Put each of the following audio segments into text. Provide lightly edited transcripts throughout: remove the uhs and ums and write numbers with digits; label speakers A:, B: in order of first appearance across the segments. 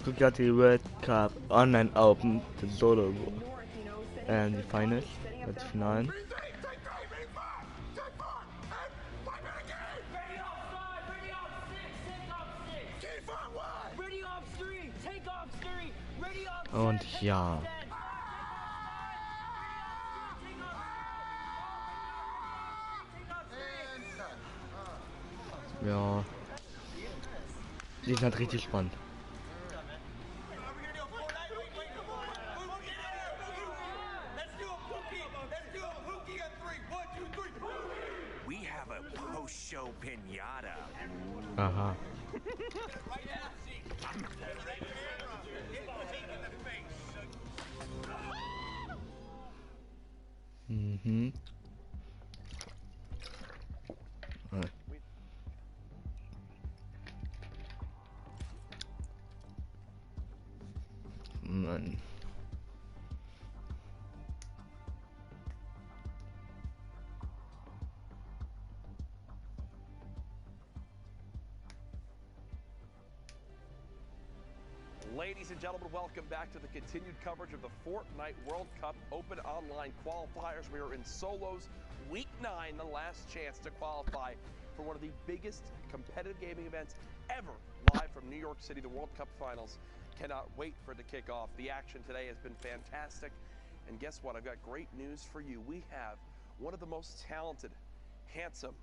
A: Ducati World Cup Online Open, the Solo and the finals, das Finalen. Und ja. Ja. Die sind halt richtig spannend.
B: We have a post-show pinata.
A: Aha. Mhm. Mann.
C: Ladies and gentlemen, welcome back to the continued coverage of the Fortnite World Cup Open Online Qualifiers. We are in solos, week 9, the last chance to qualify for one of the biggest competitive gaming events ever, live from New York City, the World Cup Finals. Cannot wait for it to kick off. The action today has been fantastic. And guess what? I've got great news for you. We have one of the most talented, handsome,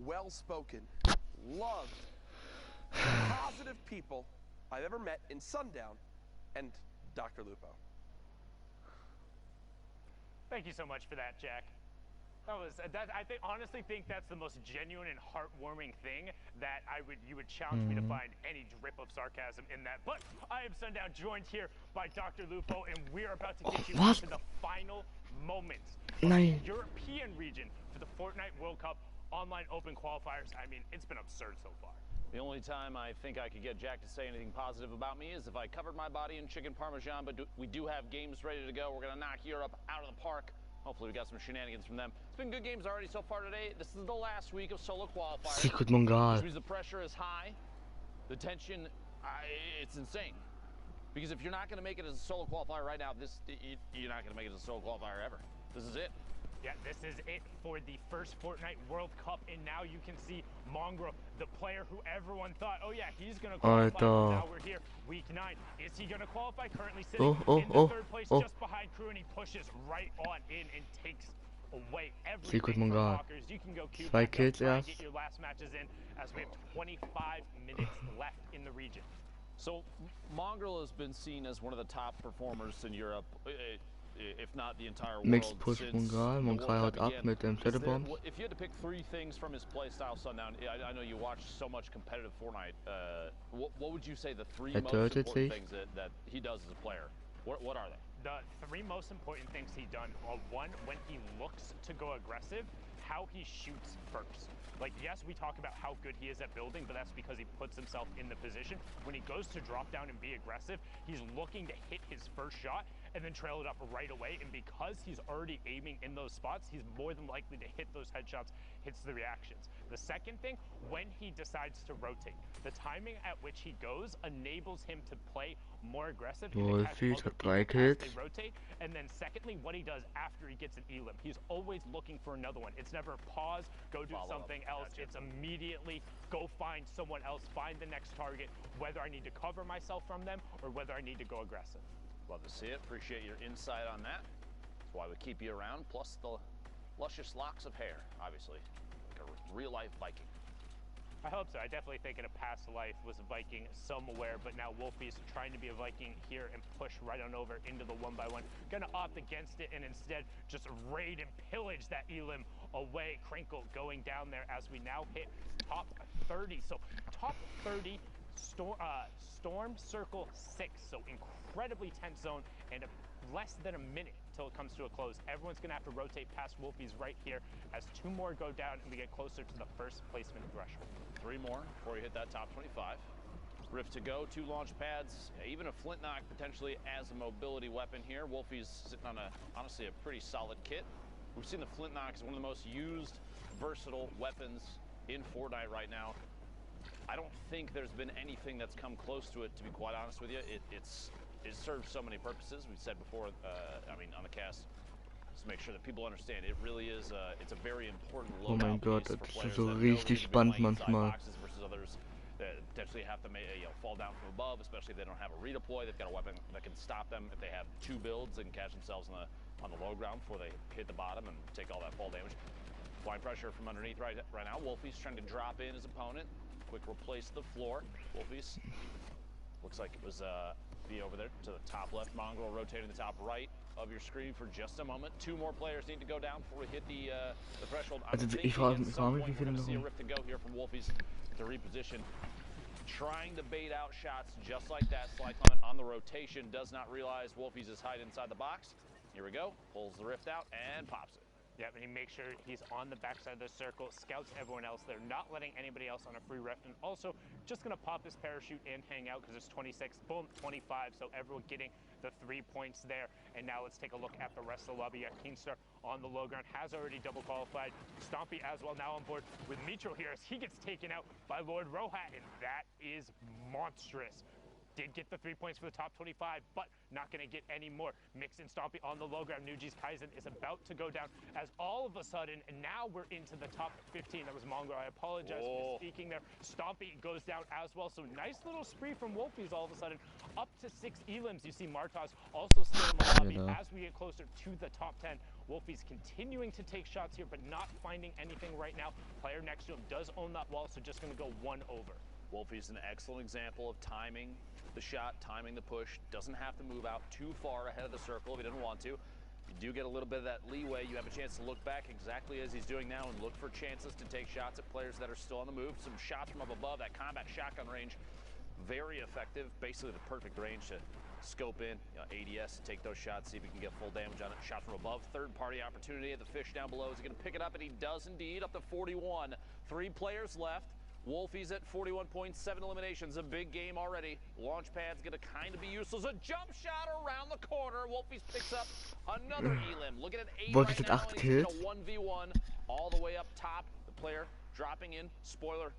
C: well-spoken, loved, positive people I've ever met in Sundown, and Dr. Lupo.
D: Thank you so much for that, Jack. Honestly think that's the most genuine and heartwarming thing that you would challenge me to find any drip of sarcasm in that. But I am Sundown, joined here by Dr. Lupo, and we're about to get you into the final moments of the European region for the Fortnite World Cup Online Open Qualifiers. I mean, it's been absurd so far.
E: The only time I think I could get Jack to say anything positive about me is if I covered my body in chicken parmesan, but we do have games ready to go. We're going to knock Europe out of the park. Hopefully we got some shenanigans from them. It's been good games already so far today. This is the last week of solo qualifiers.
A: Secret Mongal.
E: Which means the pressure is high. The tension, it's insane. Because if you're not going to make it as a solo qualifier right now, you're not going to make it as a solo qualifier ever. This is it.
D: Yeah, this is it for the first Fortnite World Cup, and now you can see Mongraal, the player who everyone thought, oh yeah, he's going to qualify. Now we're here, week 9. Is he going to qualify? Currently sitting in the third place, just behind Crew, and he pushes right on in and takes away everything from Hawkers. You can go queue back up and get your last matches in, as we have 25 minutes left in the region.
E: So Mongraal has been seen as one of the top performers in Europe. If not the entire world.
A: Mixed push Mongraal. Mongraal haut ab mit dem Shadowbomb.
E: If you had to pick 3 things from his playstyle, Sundown, I know you watch so much competitive Fortnite. What would you say the 3 most important things that he does as a player? What are they?
D: The 3 most important things he's done are, 1, when he looks to go aggressive, how he shoots first. Like, yes, we talk about how good he is at building, but that's because he puts himself in the position. When he goes to drop down and be aggressive, he's looking to hit his first shot and then trail it up right away. And because he's already aiming in those spots, he's more than likely to hit those headshots, hits the reactions. The second thing, when he decides to rotate, the timing at which he goes enables him to play more aggressive and catch other people as they rotate. And then secondly, what he does after he gets an elim, he's always looking for another one. It's never pause, go do something else. Gotcha. It's immediately go find someone else, find the next target, whether I need to cover myself from them or whether I need to go aggressive.
E: Love to see it. Appreciate your insight on that. That's why we keep you around, plus the luscious locks of hair, obviously. Like a real-life Viking.
D: I hope so. I definitely think in a past life was a Viking somewhere, but now Wolfie's trying to be a Viking here and push right on over into the 1x1. Gonna opt against it and instead just raid and pillage that elim away. Crinkle going down there as we now hit top 30. So top 30, Storm Circle 6. So incredibly tense zone and less than a minute till it comes to a close. Everyone's gonna have to rotate past Wolfie's right here as 2 more go down and we get closer to the first placement threshold.
E: 3 more before you hit that top 25. Rift to go, 2 launch pads, even a flint knock potentially as a mobility weapon here. Wolfie's sitting on honestly a pretty solid kit. We've seen the flint knock as one of the most used versatile weapons in Fortnite right now. I don't think there's been anything that's come close to it, to be quite honest with you. It serves so many purposes. We said before, I mean, on the cast, just to make sure that people understand, it really is, it's a very important
A: Oh mein
E: loadout
A: Gott,
E: piece
A: das
E: for
A: ist
E: players
A: so
E: that know
A: richtig
E: they're gonna be
A: spannend
E: playing inside
A: manchmal.
E: boxes versus others that potentially have to fall down from above, especially if they don't have a redeploy. They've got a weapon that can stop them if they have two builds and catch themselves on the low ground before they hit the bottom and take all that fall damage. Applying pressure from underneath right now. Wolfie's trying to drop in his opponent. Quick replace the floor. Wolfie's looks like it was be over there to the top left. Mongrel rotating the top right of your screen for just a moment. Two more players need to go down before we hit the threshold.
A: Also ich frage mich, wie viele noch
E: see a rift to go here from Wolfie's to reposition. Trying to bait out shots just like that. Sly Clement on the rotation does not realize Wolfie's is hiding inside the box. Here we go. Pulls the rift out and pops it.
D: Yep, and he makes sure he's on the backside of the circle, scouts everyone else. They're not letting anybody else on a free rift, and also just going to pop his parachute and hang out because it's 26, boom, 25, so everyone getting the 3 points there. And now let's take a look at the rest of the lobby. Keemstar on the low ground has already double qualified. Stompy as well now on board with Mitro here as he gets taken out by Lord Rohat, and that is monstrous. Did get the 3 points for the top 25, but not going to get any more. Mix and Stompy on the low ground. Nuji's Kaizen is about to go down as all of a sudden, and now we're into the top 15. That was Mongrel. I apologize for speaking there. Stompy goes down as well. So nice little spree from Wolfies all of a sudden. Up to 6 elims. You see Martaz also still in the lobby as we get closer to the top 10. Wolfies continuing to take shots here, but not finding anything right now. Player next to him does own that wall, so just going to go one over.
E: Wolfie's an excellent example of timing the shot, timing the push. Doesn't have to move out too far ahead of the circle if he doesn't want to. You do get a little bit of that leeway. You have a chance to look back exactly as he's doing now and look for chances to take shots at players that are still on the move. Some shots from up above, that combat shotgun range, very effective. Basically the perfect range to scope in, ADS, take those shots, see if he can get full damage on it. Shot from above, third-party opportunity at the fish down below. Is he going to pick it up? And he does indeed, up to 41. 3 players left. Wolfie's at 41.7 eliminations, a big game already. Launchpad's gonna kind of be useless. A jump shot around the corner. Wolfie's picks up another elim. Looking at 8
A: Wolfie's
E: right
A: at
E: now,
A: 8
E: and he's
A: kills.
E: in a 1v1 all the way up top. The player dropping in. Spoiler.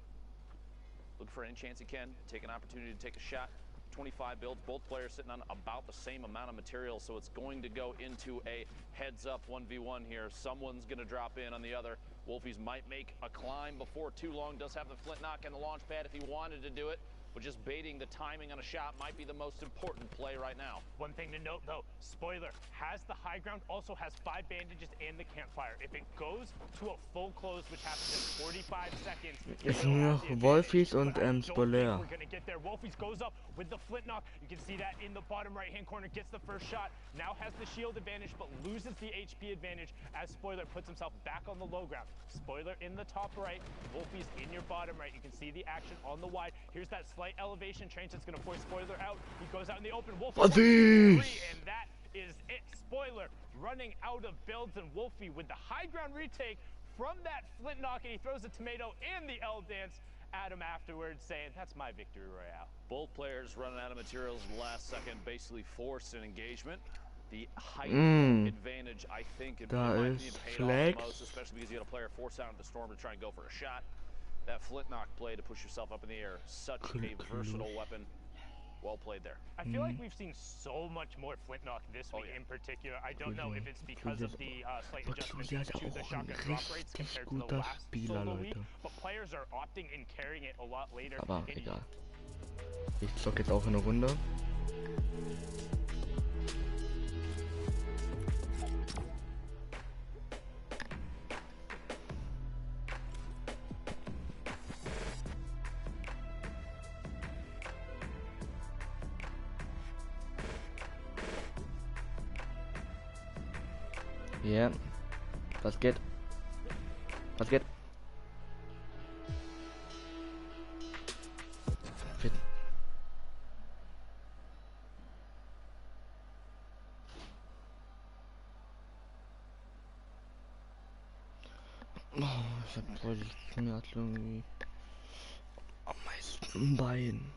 E: Look for any chance he can. Take an opportunity to take a shot. 25 builds, both players sitting on about the same amount of material, so it's going to go into a heads-up 1v1 here. Someone's going to drop in on the other. Wolfies might make a climb before too long. Does have the flint knock and the launch pad if he wanted to do it, but just baiting the timing on a shot might be the most important play right now.
D: One thing to note though, spoiler, has the high ground, also has 5 bandages and the campfire. If it goes to a full close, which happens in 45 seconds,
A: Jetzt nur noch Wolfies und Spoiler.
D: We're gonna get there. Wolfies goes up with the flint knock. You can see that in the bottom right-hand corner, gets the first shot. Now has the shield advantage, but loses the HP advantage as Spoiler puts himself back on the low ground. Spoiler in the top right, Wolfies in your bottom right. You can see the action on the wide. Here's that slight elevation change that's going to force Spoiler out. He goes out in the open. Wolfie, and that is it. Spoiler running out of builds, and Wolfie with the high ground retake from that flint knock, and he throws the tomato and the L dance at him afterwards, saying, that's my victory royale.
E: Both players running out of materials in the last second, basically forced an engagement. The height advantage, I think, in my opinion, paid off the most, especially because you had a player force out into Storm to try and go for a shot. That flint knock play to push yourself up in the air, such a versatile weapon. Well played there.
D: I feel like we've seen so much more flint knock this week in particular. I don't know if it's because of the slight adjustments to the shotgun drop rates compared to the last solo week, but players are opting and carrying it a lot later.
A: Aber egal. Ich zock jetzt auch eine Runde. Ja, was geht? Was geht? Fit. Oh, ich hab heute die Schmerzung irgendwie am meisten im Bein.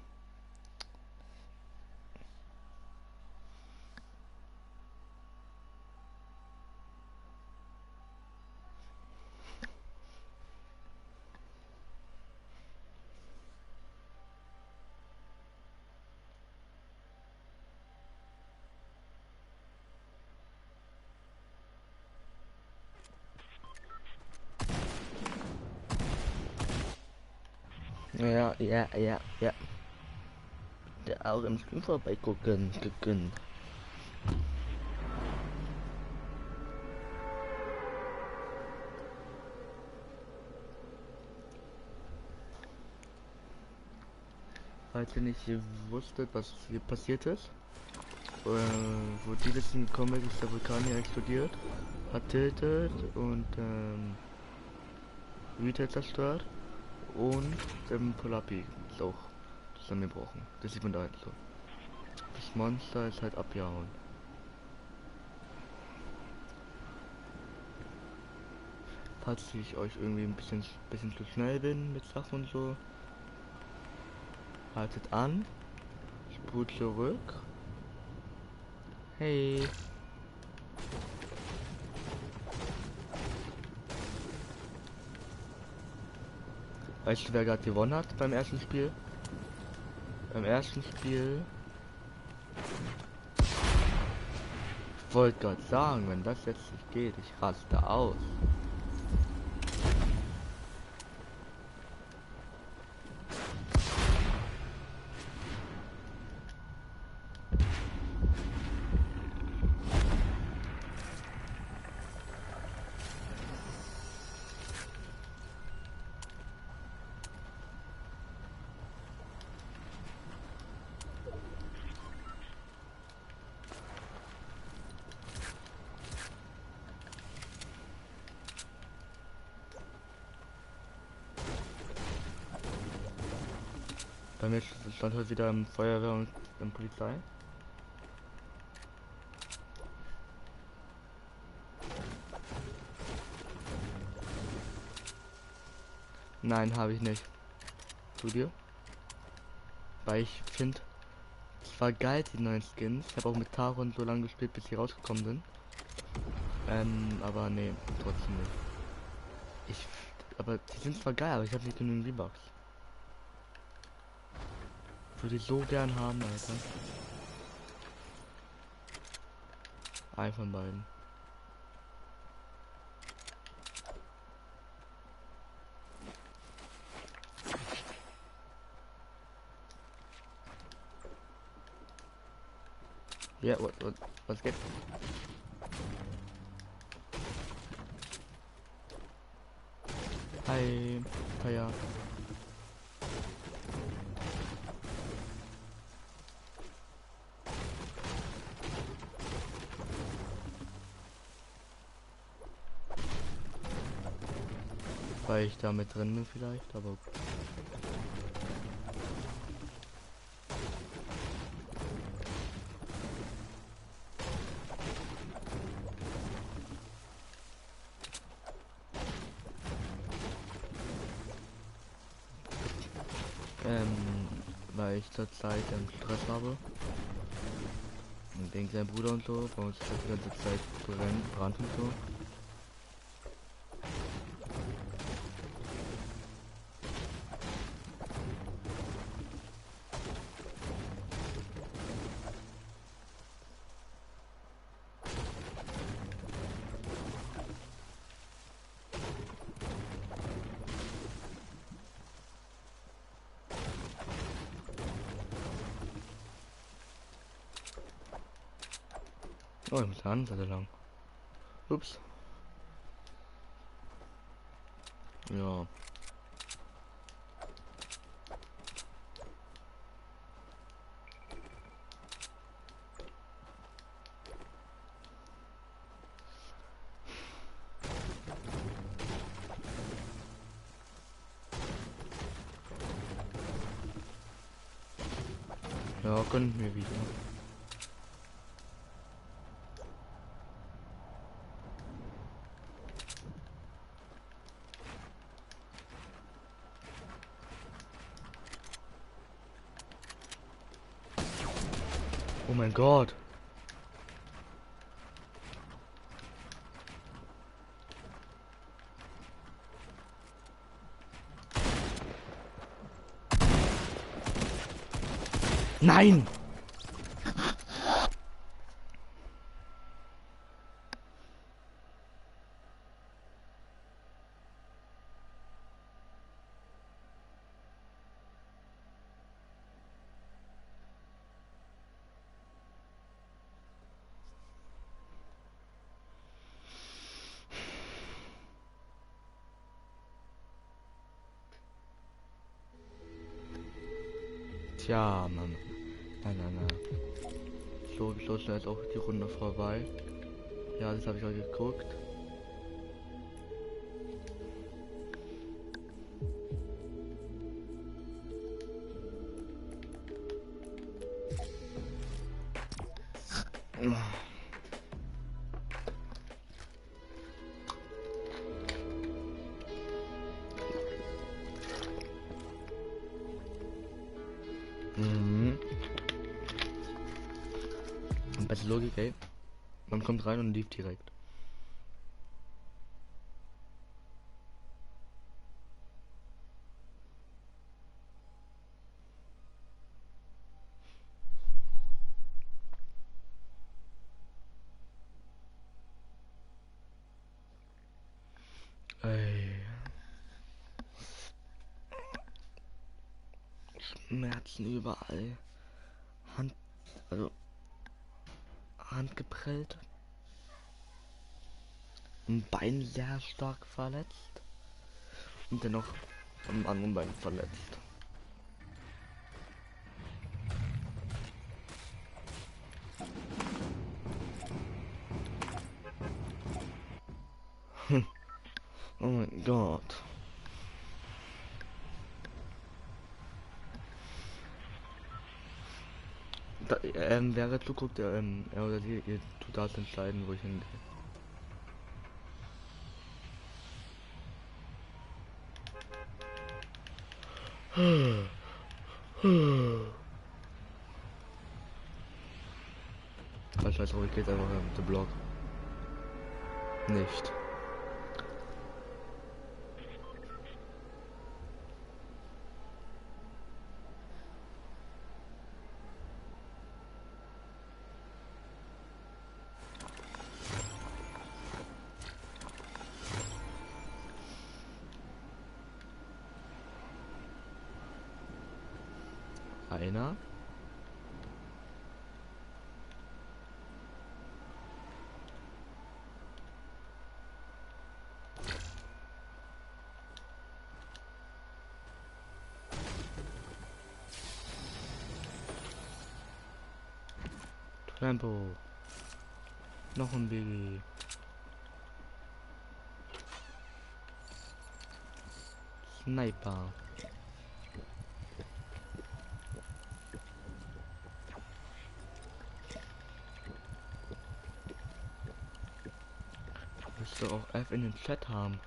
A: Ja. Der auch im Stream vorbeigucken. Falls ihr nicht wusstet, was hier passiert ist, wo die wissen gekommen ist, der Vulkan hier explodiert, hat tiltet und Retail zerstört und Polarpi ist auch zusammengebrochen. Das sieht man da halt so. Das Monster ist halt abgehauen. Falls ich euch irgendwie ein bisschen zu schnell bin mit Sachen und so, haltet an, spult zurück. Hey. Weißt du, wer gerade gewonnen hat beim ersten Spiel? Beim ersten Spiel. Ich wollte gerade sagen, wenn das jetzt nicht geht, ich raste aus. Bei mir stand heute wieder im Feuerwehr und in Polizei. Nein, habe ich nicht. Du dir? Weil ich finde, es war geil, die neuen Skins. Ich habe auch mit Taron so lange gespielt, bis sie rausgekommen sind. Aber nee, trotzdem nicht. Aber die sind zwar geil, aber ich habe nicht genügend V-Bucks. Würde ich so gern haben, Alter. Ein von beiden. Ja, was geht? Hi, ja. Weil ich da mit drin bin vielleicht, aber weil ich zurzeit Stress habe. Und wegen seinem Bruder und so, bei uns ist die ganze Zeit Brand und so. Oh, ich muss eine andere Seite lang. Ups. Ja. Ja, können wir wieder. Oh mein Gott. Nein! Tja, Mann. Nein. So schnell ist auch die Runde vorbei. Ja, das habe ich euch geguckt. Mhm. Und beste Logik, ey. Man kommt rein und lief direkt. Ey. Schmerzen überall. Also Hand geprellt. Ein Bein sehr stark verletzt. Und dennoch am anderen Bein verletzt. Oh mein Gott. Da, wer gerade zuguckt, er oder sie, ihr tut das entscheiden, wo ich hingehe. Was heißt, ich gehe jetzt einfach mit dem Block. Nicht. Einer. Tempo. Noch ein Baby. Sniper. Müsste auch F in den Chat haben.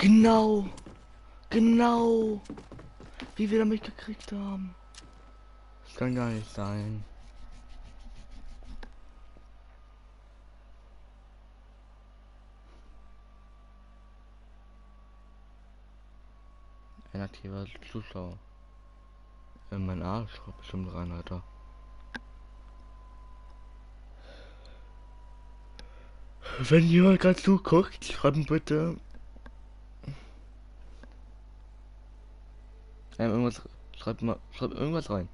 A: Genau. Genau. Wie wir mich gekriegt haben. Das kann gar nicht sein. Ein aktiver Zuschauer. Mein Arsch schreibt bestimmt rein, Alter. Wenn jemand gerade zuguckt, schreibt bitte. Irgendwas. Schreibt irgendwas rein.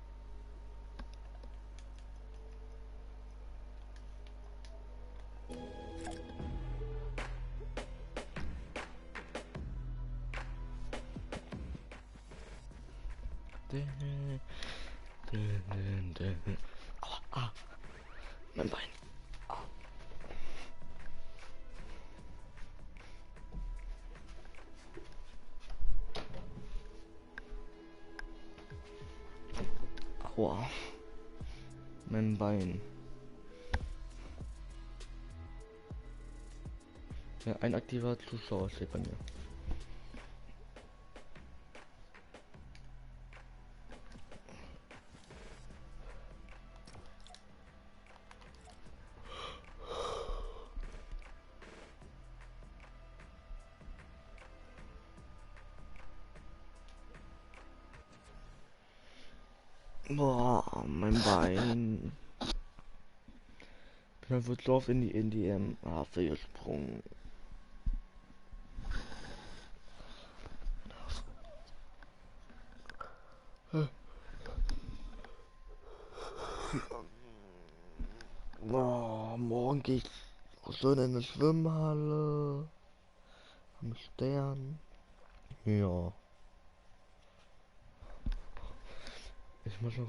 A: Aua, ah, mein Bein. Aua, mein Bein. Ja, ein aktiver Zuschauer steht bei mir. Boah, mein Bein. Bin einfach so oft in die Hafe gesprungen. Boah, morgen gehe ich auch schon in eine Schwimmhalle. Am Stern. Ja. Ich muss noch.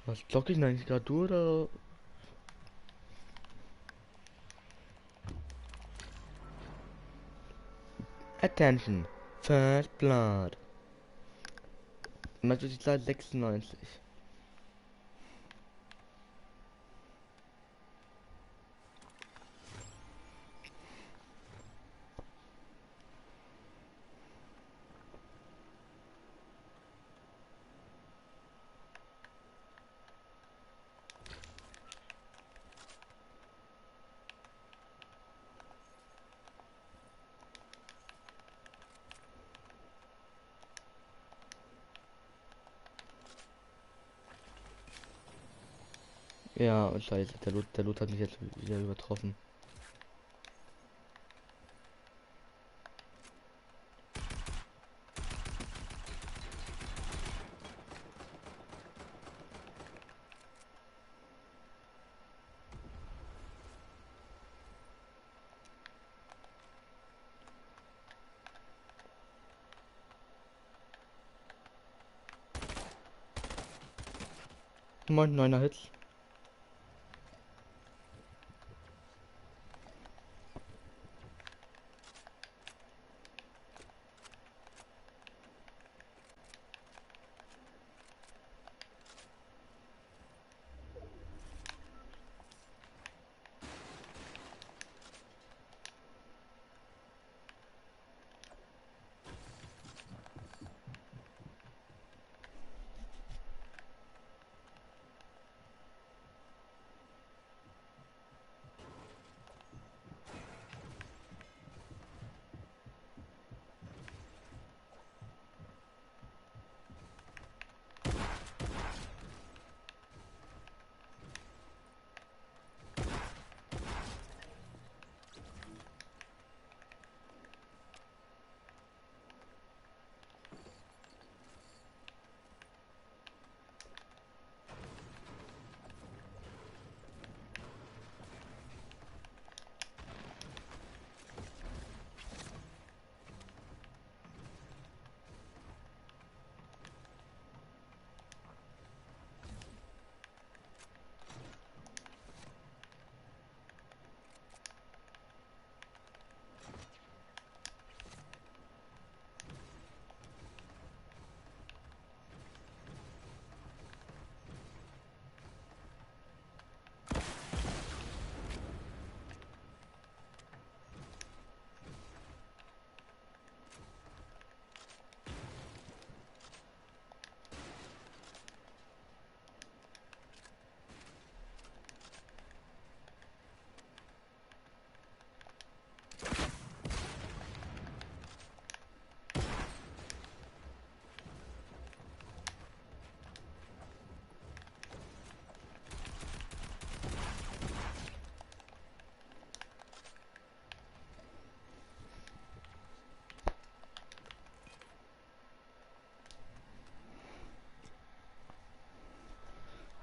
A: Was zocke ich denn eigentlich gerade, du oder? Attention. First Blood. Natürlich die Zahl 96. Ja, und scheiße, der Loot hat mich jetzt wieder übertroffen. Moin, 9er Hits.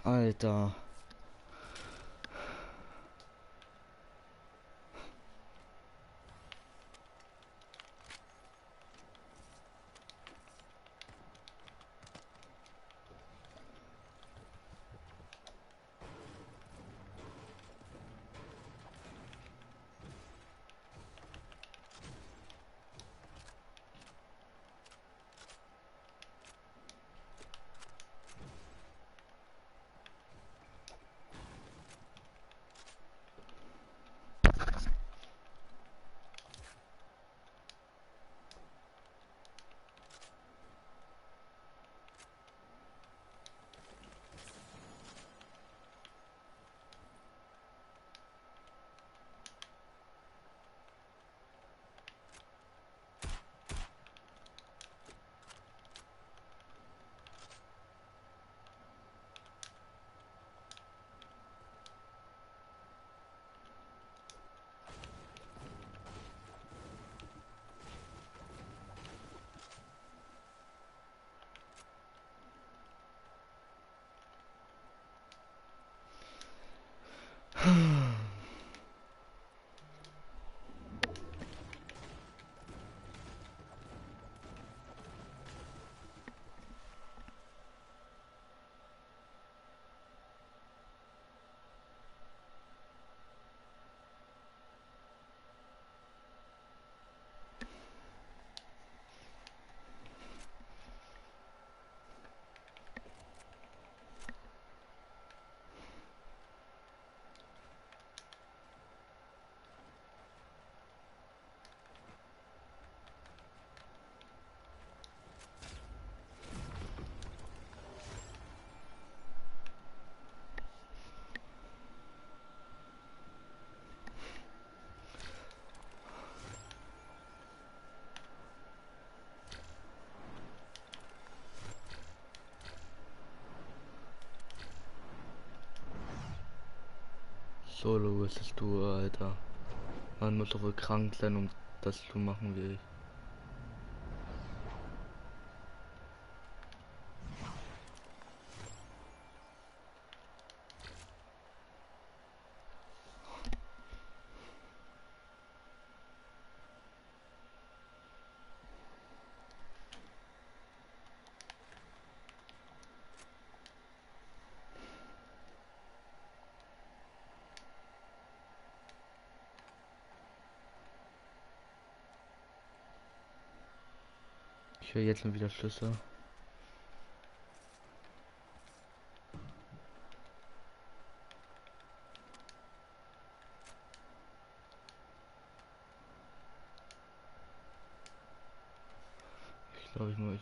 A: Alter. Solo bist du, Alter. Man muss doch wohl krank sein, um das zu machen wie ich. Ich höre jetzt mal wieder Schlüssel. Ich glaube, ich muss.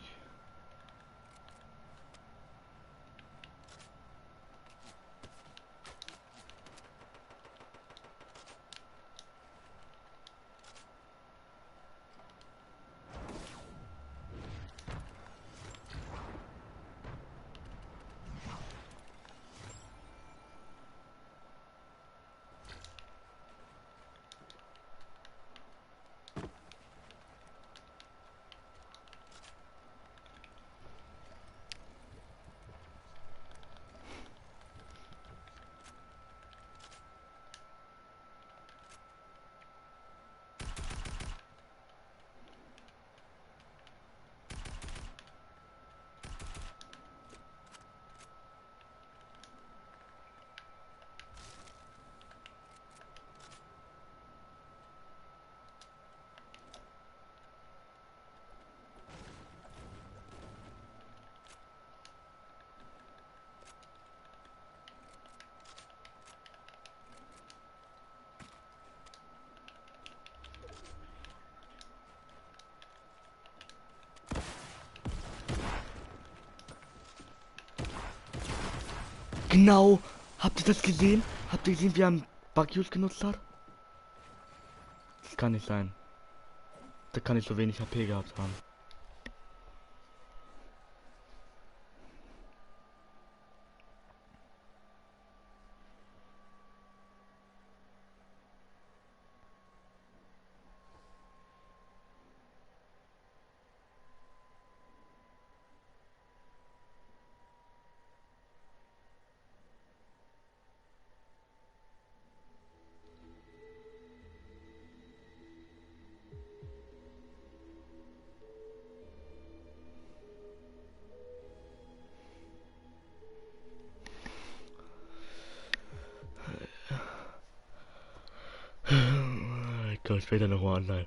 A: Genau! Habt ihr das gesehen? Habt ihr gesehen, wie er einen Bug-Use genutzt hat? Das kann nicht sein. Da kann ich so wenig HP gehabt haben. Kommt später nochmal online.